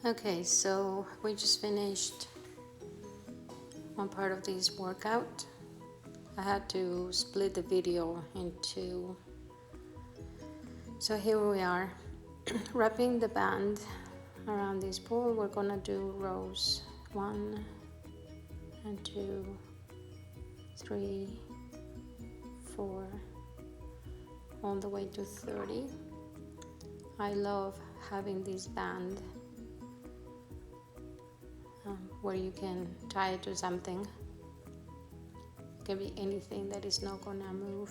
Okay, so we just finished one part of this workout. I had to split the video into, so here we are wrapping the band around this ball. We're gonna do rows 1 and 2, 3, 4, all the way to 30. I love having this band where you can tie it to something. It can be anything that is not gonna move.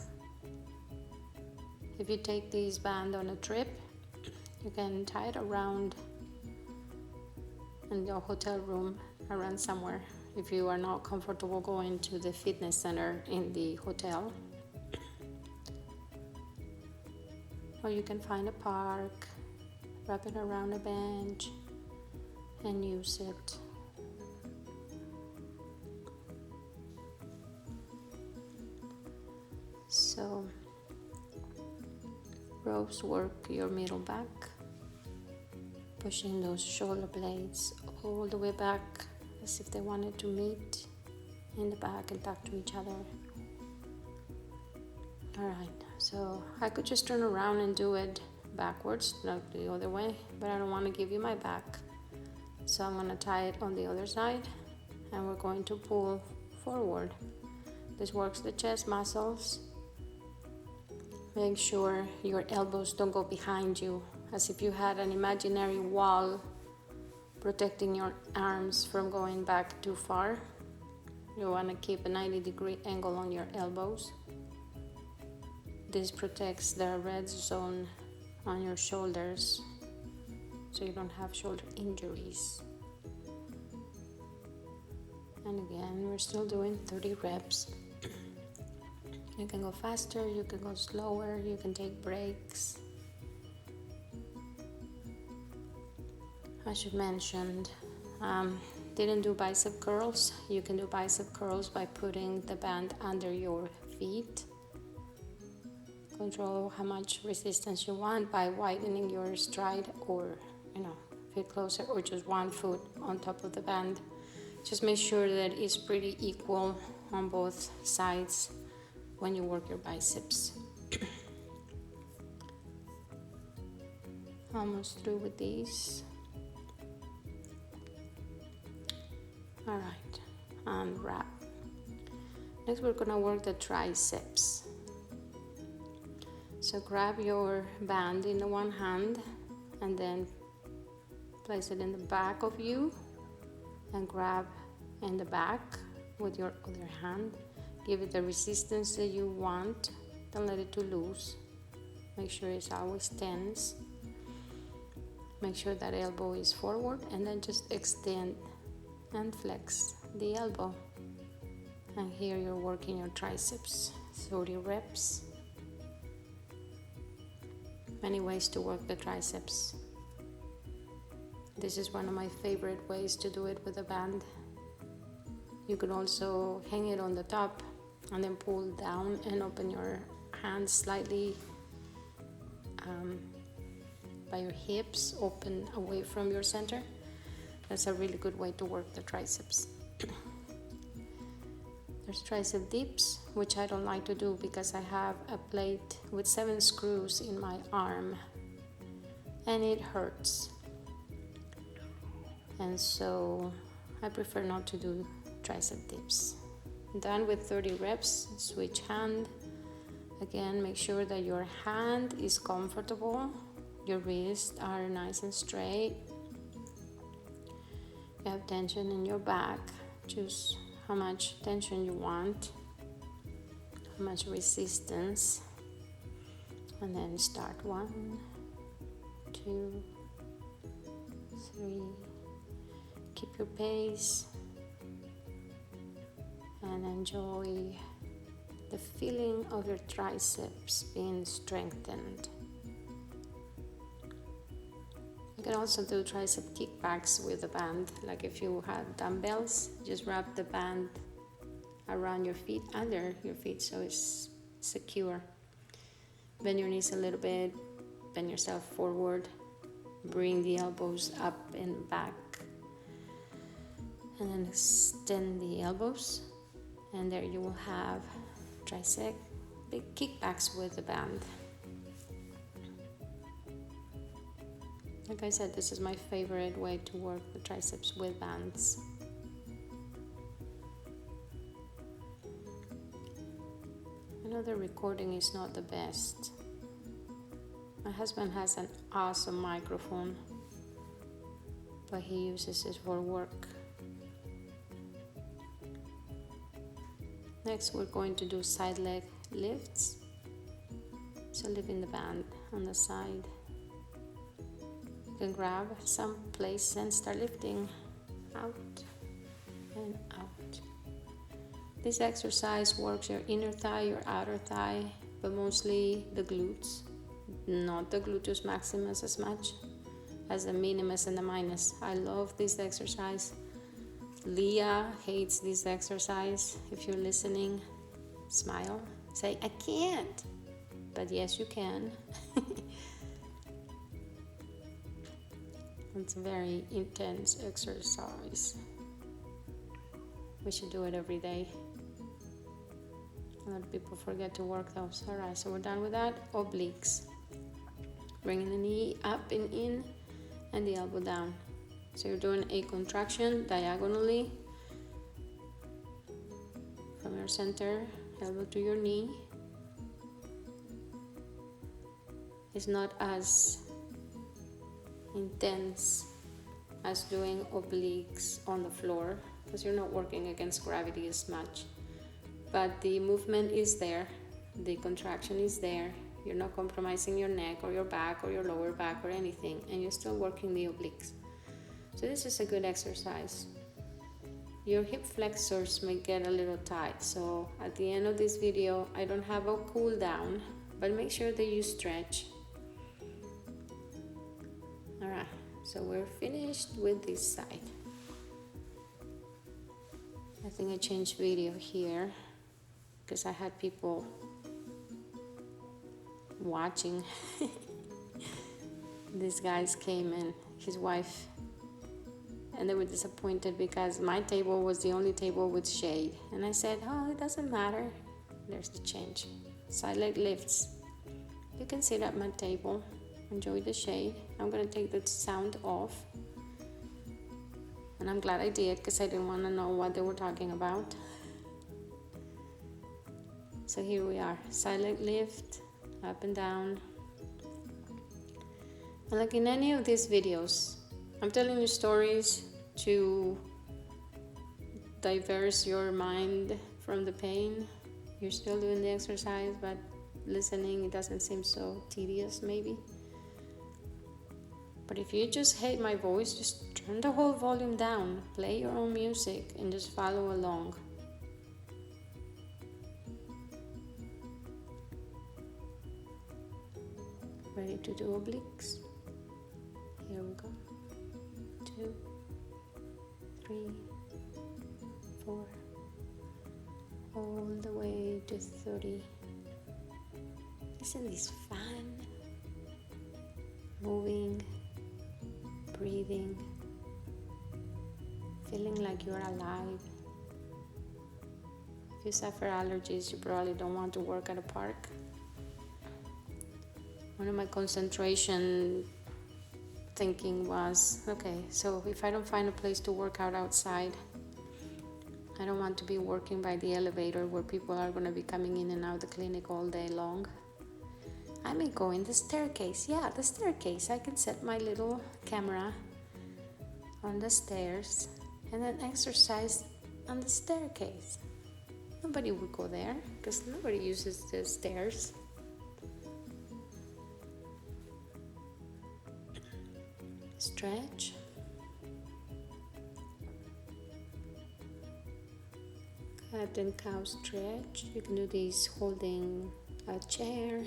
If you take this band on a trip, you can tie it around in your hotel room, around somewhere. If you are not comfortable going to the fitness center in the hotel, or you can find a park, wrap it around a bench and use it. So ropes work your middle back, pushing those shoulder blades all the way back as if they wanted to meet in the back and talk to each other. Alright, so I could just turn around and do it backwards, like the other way, but I don't want to give you my back. So I'm going to tie it on the other side and we're going to pull forward. This works the chest muscles. Make sure your elbows don't go behind you, as if you had an imaginary wall protecting your arms from going back too far. You want to keep a 90-degree angle on your elbows. This protects the red zone on your shoulders, so you don't have shoulder injuries. And again, we're still doing 30 reps. You can go faster, you can go slower, you can take breaks. I should mention, didn't do bicep curls. You can do bicep curls by putting the band under your feet. Control how much resistance you want by widening your stride, or feet closer, or just one foot on top of the band. Just make sure that it's pretty equal on both sides when you work your biceps. Almost through with these. Alright, and wrap. Next we're gonna work the triceps. So grab your band in the one hand and then place it in the back of you and grab in the back with your other hand. Give it the resistance that you want. Don't let it too loose. Make sure it's always tense. Make sure that elbow is forward, and then just extend and flex the elbow. And here you're working your triceps. 30 reps. Many ways to work the triceps. This is one of my favorite ways to do it with a band. You could also hang it on the top and then pull down and open your hands slightly by your hips, open away from your center. That's a really good way to work the triceps. There's tricep dips, which I don't like to do because I have a plate with 7 screws in my arm and it hurts. And so I prefer not to do tricep dips. Done with 30 reps, switch hand. Again, make sure that your hand is comfortable. Your wrists are nice and straight. You have tension in your back. Choose how much tension you want, how much resistance. And then start 1, 2, 3. Keep your pace. And enjoy the feeling of your triceps being strengthened. You can also do tricep kickbacks with the band. Like if you have dumbbells, just wrap the band around your feet, under your feet, so it's secure. Bend your knees a little bit, bend yourself forward, Bring the elbows up and back. And then extend the elbows. And there you will have tricep big kickbacks with the band. Like I said, this is my favorite way to work the triceps with bands. I know the recording is not the best. My husband has an awesome microphone, but he uses it for work. Next, we're going to do side leg lifts. So leaving the band on the side. You can grab some place and start lifting out and out. This exercise works your inner thigh, your outer thigh, but mostly the glutes. Not the gluteus maximus as much as the minimus and the minus. I love this exercise. Leah hates this exercise. If you're listening, smile. Say, I can't. But yes, you can. It's a very intense exercise. We should do it every day. A lot of people forget to work those. Alright, so we're done with that. Obliques. Bringing the knee up and in and the elbow down. So you're doing a contraction diagonally from your center, elbow to your knee. It's not as intense as doing obliques on the floor because you're not working against gravity as much. But the movement is there, the contraction is there. You're not compromising your neck or your back or your lower back or anything, and you're still working the obliques. So this is a good exercise. Your hip flexors may get a little tight, so at the end of this video I don't have a cool down, but make sure that you stretch. Alright, so we're finished with this side. I think I changed video here because I had people watching. These guys came and his wife, and they were disappointed because my table was the only table with shade, and I said, oh, it doesn't matter. There's the change. Side leg lifts. You can sit at my table, enjoy the shade. I'm gonna take the sound off, and I'm glad I did because I didn't want to know what they were talking about. So here we are, side leg lift, up and down. And like in any of these videos, I'm telling you stories to diverse your mind from the pain. You're still doing the exercise, but listening, it doesn't seem so tedious maybe. But if you just hate my voice, just turn the whole volume down, play your own music, and just follow along. Ready to do obliques? Here we go. 2, 3, 4, all the way to 30. Isn't this fun? Moving, breathing, feeling like you're alive. If you suffer allergies, you probably don't want to work at a park. One of my concentration thinking was, okay, so if I don't find a place to work out outside, I don't want to be working by the elevator where people are going to be coming in and out of the clinic all day long. I may go in the staircase. Yeah, the staircase. I can set my little camera on the stairs and then exercise on the staircase. Nobody would go there because nobody uses the stairs. Stretch. Cat and cow stretch. You can do these holding a chair,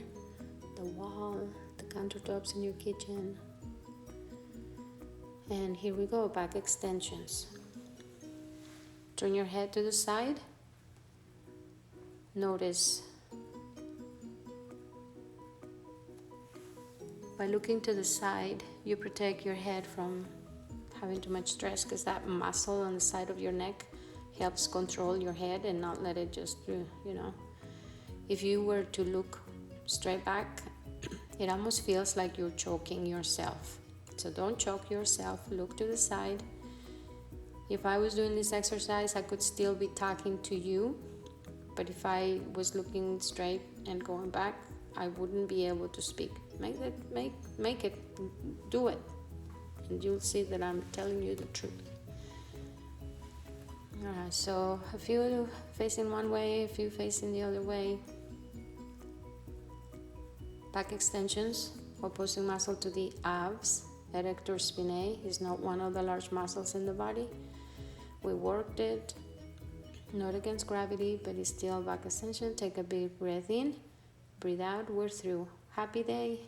the wall, the countertops in your kitchen. And here we go, back extensions. Turn your head to the side. Notice by looking to the side, you protect your head from having too much stress, because that muscle on the side of your neck helps control your head and not let it just, if you were to look straight back, it almost feels like you're choking yourself. So don't choke yourself, look to the side. If I was doing this exercise, I could still be talking to you, but if I was looking straight and going back, I wouldn't be able to speak. Make it, do it, and you'll see that I'm telling you the truth. Alright, so a few facing one way, a few facing the other way. Back extensions, opposing muscle to the abs. Erector spinae is not one of the large muscles in the body. We worked it, not against gravity, but it's still back extension. Take a big breath in, breathe out, we're through. Happy day.